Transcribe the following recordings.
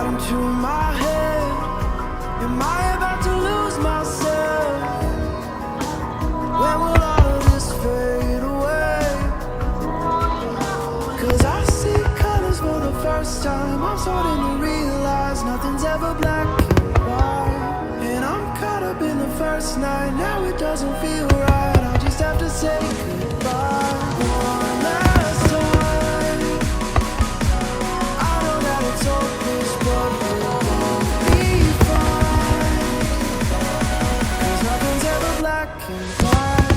into my head. Am I about to lose myself? When will all of this fade away? 'Cause I see colors for the first time. I'm starting to realize nothing's ever black and white. And I'm caught up in the first night. Now it doesn't feel right. I'll just have to say goodbye one last time. I know that it's hopeless, but we'll both be fine. 'Cause nothing's ever black and white.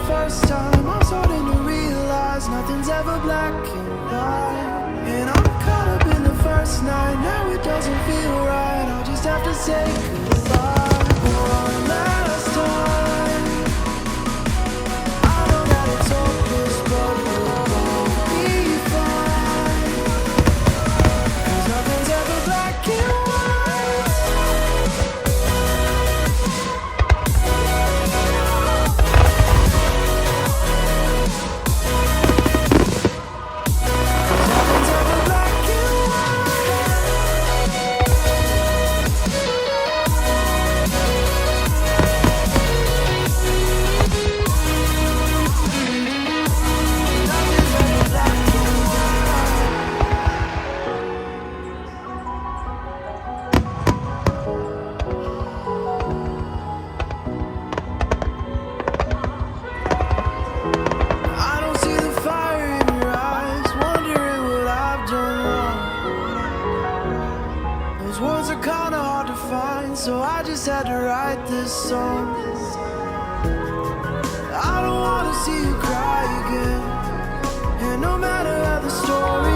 First time I'm starting to realize nothing's ever black and white. And I'm caught up in the first night. Now it doesn't feel right. I'll just have to say goodbye one last time. I know that it's hopeless, but we'll both be fine. 'Cause nothing's ever black and white. So I just had to write this song. I don't wanna see you cry again. And no matter how the story